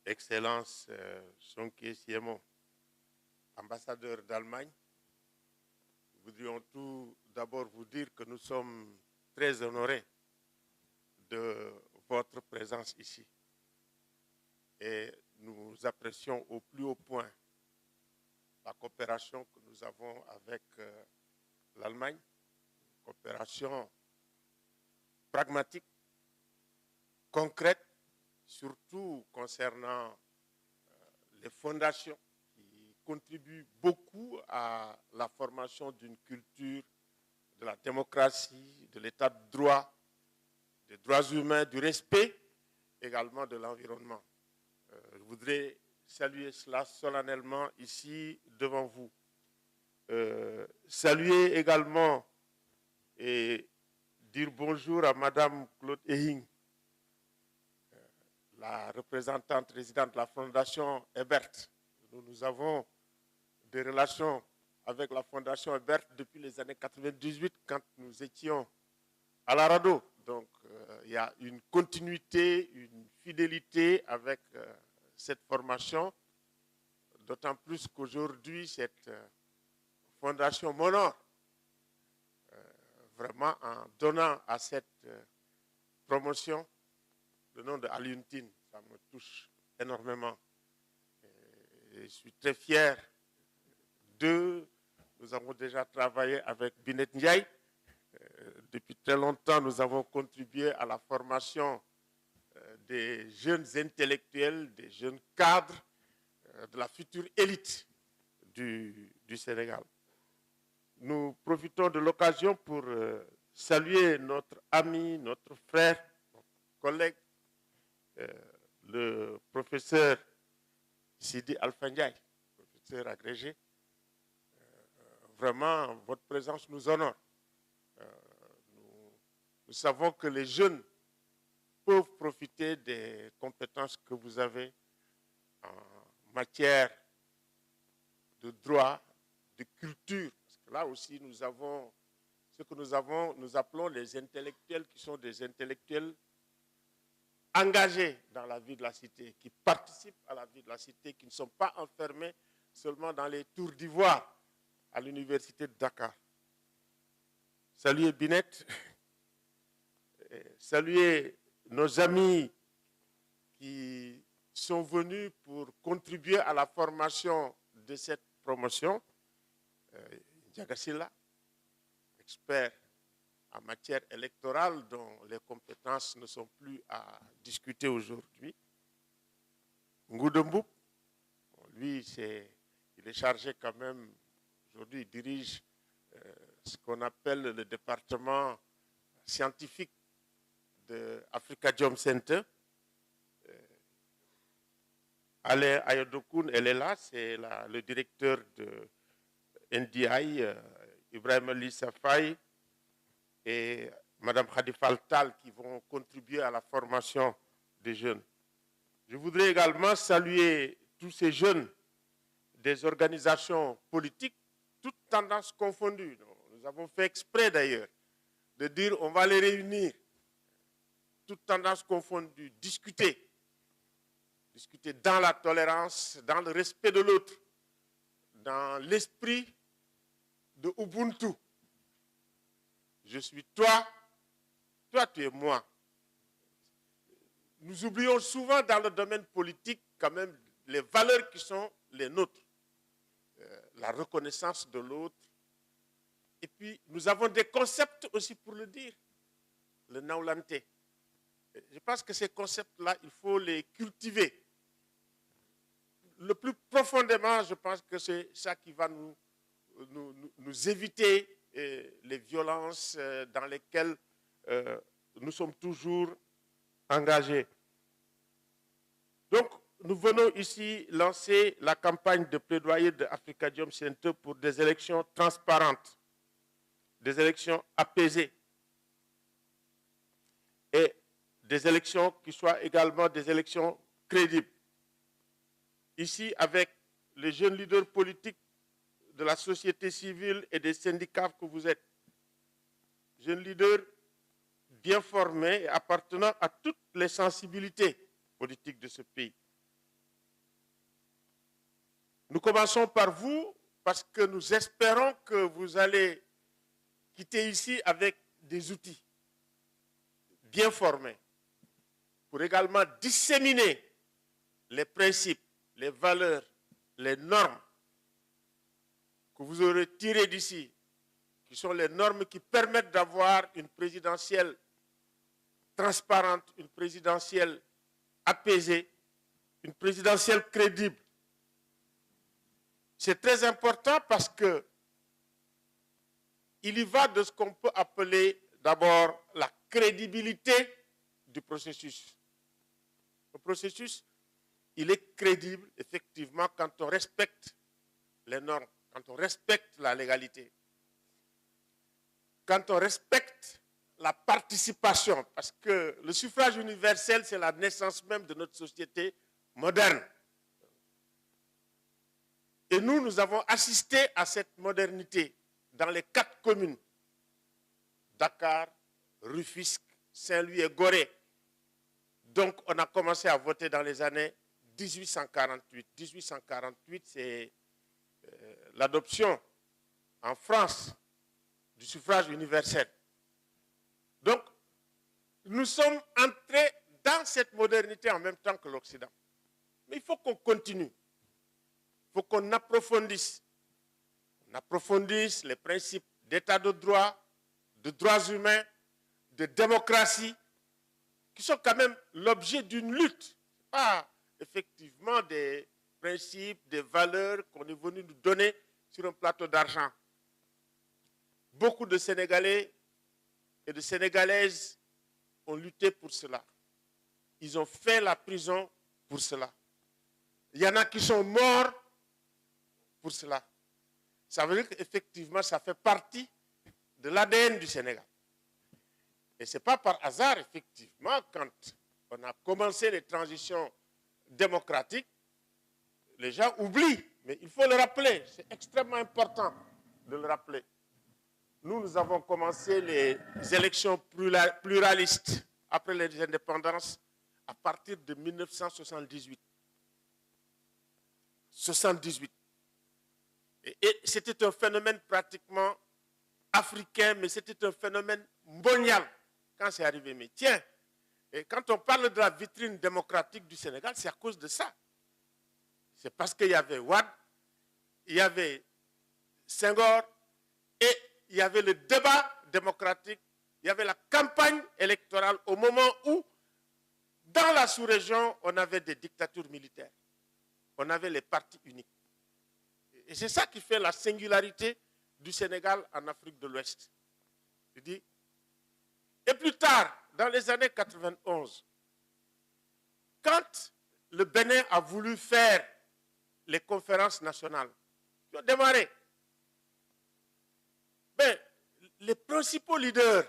Excellence Sonke Siemo, ambassadeur d'Allemagne, nous voudrions tout d'abord vous dire que nous sommes très honorés de votre présence ici. Et nous apprécions au plus haut point la coopération que nous avons avec l'Allemagne, coopération pragmatique, concrète, surtout concernant les fondations qui contribuent beaucoup à la formation d'une culture de la démocratie, de l'état de droit, des droits humains, du respect également de l'environnement. Je voudrais saluer cela solennellement ici devant vous. Saluer également et dire bonjour à Madame Claude Ehing, la représentante résidente de la Fondation Ebert. Nous avons des relations avec la Fondation Ebert depuis les années 98 quand nous étions à la RADDHO. Donc, il y a une continuité, une fidélité avec cette formation, d'autant plus qu'aujourd'hui, cette fondation m'honore vraiment en donnant à cette promotion le nom de Alioune Tine. Ça me touche énormément. Et je suis très fier d'eux. Nous avons déjà travaillé avec Binet Ndiaye. Depuis très longtemps, nous avons contribué à la formation des jeunes intellectuels, des jeunes cadres, de la future élite du Sénégal. Nous profitons de l'occasion pour saluer notre ami, notre frère, notre collègue, le professeur Sidi Alpha Ndiaye, professeur agrégé. Vraiment, votre présence nous honore. Nous savons que les jeunes peuvent profiter des compétences que vous avez en matière de droit, de culture. Parce que là aussi, nous avons ce que nous appelons les intellectuels qui sont des intellectuels engagés dans la vie de la cité, qui participent à la vie de la cité, qui ne sont pas enfermés seulement dans les tours d'ivoire à l'université de Dakar. Saluez Binet, saluez nos amis qui sont venus pour contribuer à la formation de cette promotion. Diagasila, expert en matière électorale dont les compétences ne sont plus à discuter aujourd'hui. Ngoudembou, lui, il est chargé quand même, aujourd'hui, il dirige ce qu'on appelle le département scientifique de Africa Jom Center. Alain Ayodokun, elle est là, c'est le directeur de NDI, Ibrahim Lissa Faye et Mme Khadifal Tal qui vont contribuer à la formation des jeunes. Je voudrais également saluer tous ces jeunes des organisations politiques, toutes tendances confondues. Nous avons fait exprès d'ailleurs de dire on va les réunir, toutes tendances confondues, discuter dans la tolérance, dans le respect de l'autre, dans l'esprit de Ubuntu. Je suis toi, toi tu es moi. Nous oublions souvent dans le domaine politique quand même les valeurs qui sont les nôtres. La reconnaissance de l'autre. Et puis nous avons des concepts aussi pour le dire. Le naulante. Je pense que ces concepts-là, il faut les cultiver. Le plus profondément, je pense que c'est ça qui va nous éviter les violences dans lesquelles nous sommes toujours engagés. Donc, nous venons ici lancer la campagne de plaidoyer de Africa Jom Center pour des élections transparentes, des élections apaisées et des élections qui soient également des élections crédibles. Ici, avec les jeunes leaders politiques de la société civile et des syndicats que vous êtes, jeunes leaders bien formés et appartenant à toutes les sensibilités politiques de ce pays. Nous commençons par vous parce que nous espérons que vous allez quitter ici avec des outils bien formés pour également disséminer les principes, les valeurs, les normes que vous aurez tirées d'ici, qui sont les normes qui permettent d'avoir une présidentielle transparente, une présidentielle apaisée, une présidentielle crédible. C'est très important parce que il y va de ce qu'on peut appeler d'abord la crédibilité du processus. Le processus, il est crédible, effectivement, quand on respecte les normes, quand on respecte la légalité, quand on respecte la participation, parce que le suffrage universel, c'est la naissance même de notre société moderne. Et nous avons assisté à cette modernité dans les 4 communes, Dakar, Rufisque, Saint-Louis et Gorée. Donc, on a commencé à voter dans les années 1848. 1848, c'est l'adoption en France du suffrage universel. Donc, nous sommes entrés dans cette modernité en même temps que l'Occident. Mais il faut qu'on continue. Il faut qu'on approfondisse. On approfondisse les principes d'état de droit, de droits humains, de démocratie, qui sont quand même l'objet d'une lutte. Pas effectivement des principes, des valeurs qu'on est venu nous donner sur un plateau d'argent. Beaucoup de Sénégalais et de Sénégalaises ont lutté pour cela. Ils ont fait la prison pour cela. Il y en a qui sont morts pour cela. Ça veut dire qu'effectivement, ça fait partie de l'ADN du Sénégal. Et ce n'est pas par hasard, effectivement, quand on a commencé les transitions démocratiques, les gens oublient, mais il faut le rappeler, c'est extrêmement important de le rappeler. Nous avons commencé les élections pluralistes après les indépendances à partir de 1978. 78. Et c'était un phénomène pratiquement africain, mais c'était un phénomène mondial quand c'est arrivé. Mais tiens, et quand on parle de la vitrine démocratique du Sénégal, c'est à cause de ça. C'est parce qu'il y avait Wade, il y avait Senghor, et il y avait le débat démocratique, il y avait la campagne électorale au moment où, dans la sous-région, on avait des dictatures militaires. On avait les partis uniques. Et c'est ça qui fait la singularité du Sénégal en Afrique de l'Ouest. Et plus tard, dans les années 91, quand le Bénin a voulu faire les conférences nationales, ils ont démarré. Ben, les principaux leaders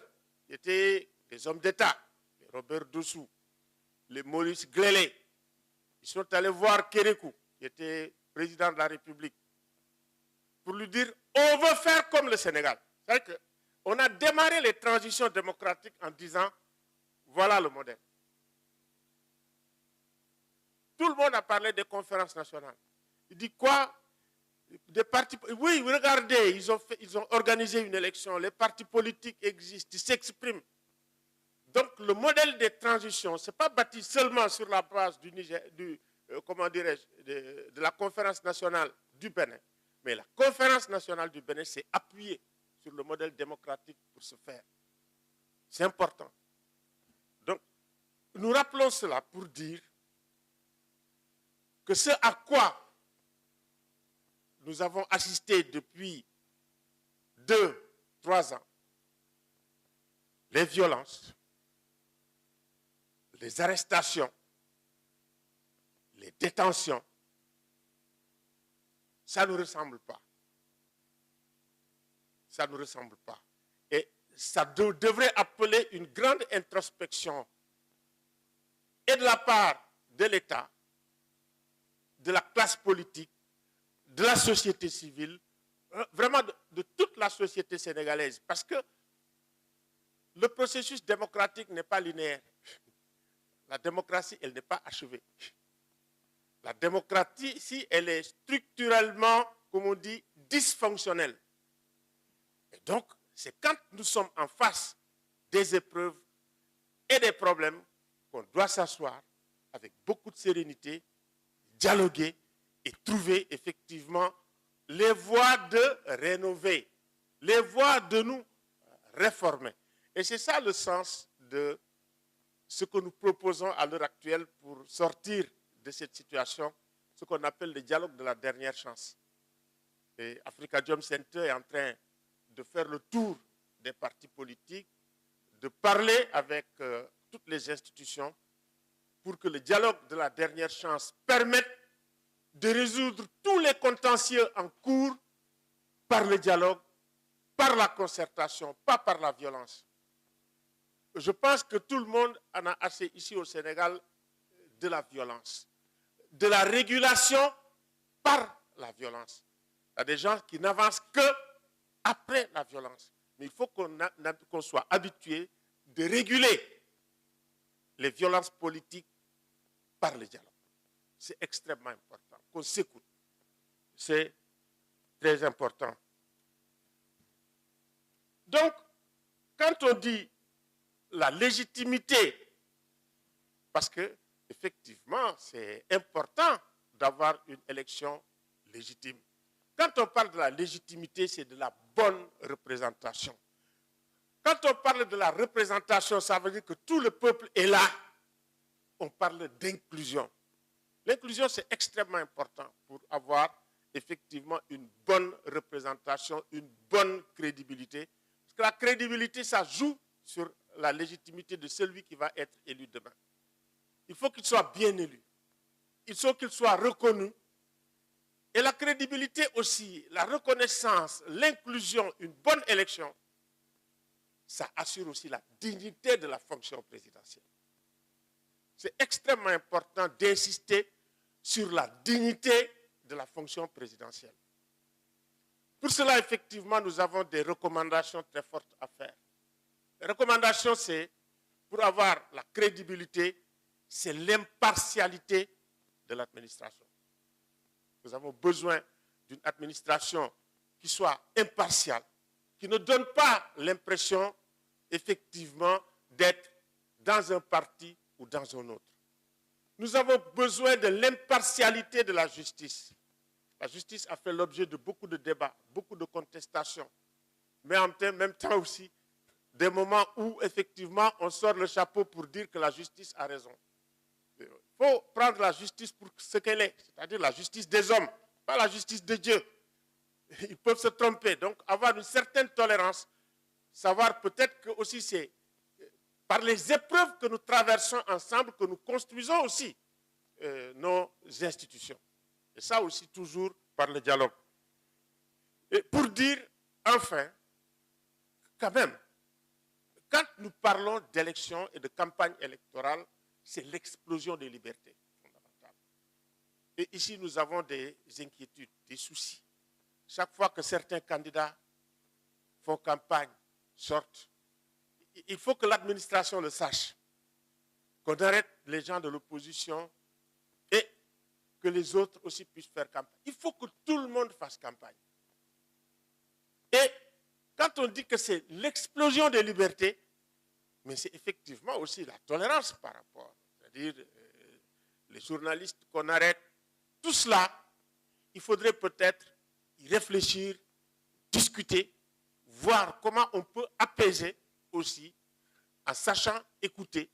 étaient des hommes d'État, les Robert Dossou, les Maurice Glélé. Ils sont allés voir Kérékou, qui était président de la République, pour lui dire on veut faire comme le Sénégal. C'est-à-dire qu'on a démarré les transitions démocratiques en disant voilà le modèle. Tout le monde a parlé des conférences nationales. Il dit quoi? Des partis, oui, regardez, ils ont organisé une élection, les partis politiques existent, ils s'expriment. Donc le modèle des transitions, ce n'est pas bâti seulement sur la base comment dirais-je, de la conférence nationale du Bénin, mais la conférence nationale du Bénin s'est appuyée sur le modèle démocratique pour ce faire. C'est important. Donc, nous rappelons cela pour dire que ce à quoi nous avons assisté depuis 2-3 ans, les violences, les arrestations, les détentions, ça ne nous ressemble pas. Ça ne nous ressemble pas. Et ça devrait appeler une grande introspection et de la part de l'État, de la classe politique, de la société civile, vraiment de toute la société sénégalaise. Parce que le processus démocratique n'est pas linéaire. La démocratie, elle n'est pas achevée. La démocratie, ici, elle est structurellement, comme on dit, dysfonctionnelle. Et donc, c'est quand nous sommes en face des épreuves et des problèmes qu'on doit s'asseoir avec beaucoup de sérénité, dialoguer et trouver effectivement les voies de rénover, les voies de nous réformer. Et c'est ça le sens de ce que nous proposons à l'heure actuelle pour sortir de cette situation, ce qu'on appelle le dialogue de la dernière chance. Et Afrikajom Center est en train de faire le tour des partis politiques, de parler avec toutes les institutions pour que le dialogue de la dernière chance permette de résoudre tous les contentieux en cours par le dialogue, par la concertation, pas par la violence. Je pense que tout le monde en a assez ici au Sénégal de la violence, de la régulation par la violence. Il y a des gens qui n'avancent que après la violence. Mais il faut qu'on soit habitué de réguler les violences politiques par le dialogue. C'est extrêmement important qu'on s'écoute. C'est très important. Donc, quand on dit la légitimité, parce que effectivement, c'est important d'avoir une élection légitime. Quand on parle de la légitimité, c'est de la bonne représentation. Quand on parle de la représentation, ça veut dire que tout le peuple est là. On parle d'inclusion. L'inclusion, c'est extrêmement important pour avoir effectivement une bonne représentation, une bonne crédibilité. Parce que la crédibilité, ça joue sur la légitimité de celui qui va être élu demain. Il faut qu'il soit bien élu. Il faut qu'il soit reconnu. Et la crédibilité aussi, la reconnaissance, l'inclusion, une bonne élection, ça assure aussi la dignité de la fonction présidentielle. C'est extrêmement important d'insister sur la dignité de la fonction présidentielle. Pour cela, effectivement, nous avons des recommandations très fortes à faire. Les recommandations, c'est, pour avoir la crédibilité, c'est l'impartialité de l'administration. Nous avons besoin d'une administration qui soit impartiale, qui ne donne pas l'impression, effectivement, d'être dans un parti ou dans un autre. Nous avons besoin de l'impartialité de la justice. La justice a fait l'objet de beaucoup de débats, beaucoup de contestations, mais en même temps aussi des moments où, effectivement, on sort le chapeau pour dire que la justice a raison. Il faut prendre la justice pour ce qu'elle est, c'est-à-dire la justice des hommes, pas la justice de Dieu. Ils peuvent se tromper, donc avoir une certaine tolérance, savoir peut-être que aussi c'est par les épreuves que nous traversons ensemble que nous construisons aussi nos institutions. Et ça aussi toujours par le dialogue. Et pour dire, enfin, quand même, quand nous parlons d'élections et de campagne électorale, c'est l'explosion des libertés fondamentales. Et ici, nous avons des inquiétudes, des soucis. Chaque fois que certains candidats font campagne, sortent, il faut que l'administration le sache, qu'on arrête les gens de l'opposition et que les autres aussi puissent faire campagne. Il faut que tout le monde fasse campagne. Et quand on dit que c'est l'explosion des libertés, mais c'est effectivement aussi la tolérance par rapport, c'est-à-dire les journalistes qu'on arrête, tout cela, il faudrait peut-être y réfléchir, discuter, voir comment on peut apaiser aussi, en sachant écouter,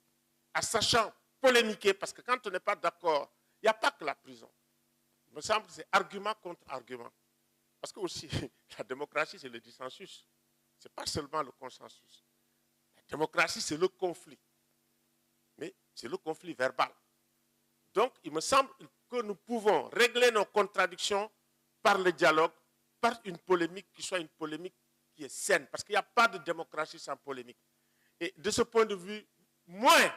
en sachant polémiquer, parce que quand on n'est pas d'accord, il n'y a pas que la prison. Il me semble que c'est argument contre argument. Parce que aussi, la démocratie, c'est le dissensus. Ce n'est pas seulement le consensus. La démocratie, c'est le conflit. Mais c'est le conflit verbal. Donc, il me semble que nous pouvons régler nos contradictions par le dialogue, par une polémique qui soit une polémique qui est saine. Parce qu'il n'y a pas de démocratie sans polémique. Et de ce point de vue, moins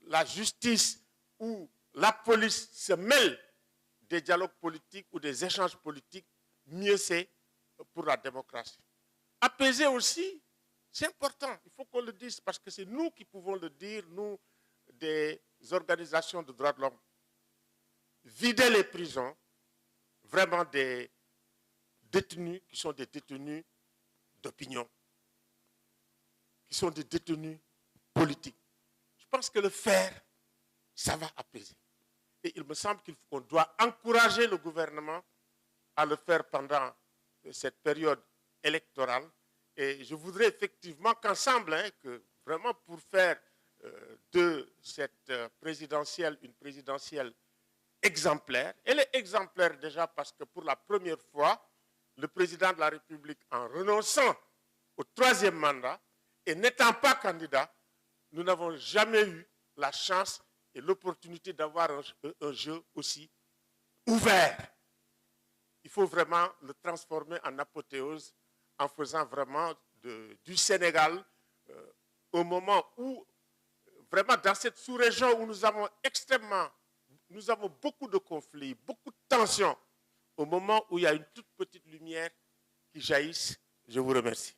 la justice ou la police se mêle des dialogues politiques ou des échanges politiques, mieux c'est pour la démocratie. Apaiser aussi, c'est important, il faut qu'on le dise, parce que c'est nous qui pouvons le dire, nous, des organisations de droits de l'homme. vider les prisons, vraiment des détenus qui sont des détenus d'opinion, qui sont des détenus politiques. Je pense que le faire, ça va apaiser. Et il me semble qu'on doit encourager le gouvernement à le faire pendant cette période électorale. Et je voudrais effectivement qu'ensemble, que vraiment pour faire de cette présidentielle une présidentielle exemplaire. Elle est exemplaire déjà parce que pour la première fois, le président de la République, en renonçant au troisième mandat et n'étant pas candidat, nous n'avons jamais eu la chance et l'opportunité d'avoir un jeu aussi ouvert. Il faut vraiment le transformer en apothéose en faisant vraiment du Sénégal au moment où, vraiment dans cette sous-région où nous avons beaucoup de conflits, beaucoup de tensions, au moment où il y a une toute petite lumière qui jaillisse. Je vous remercie.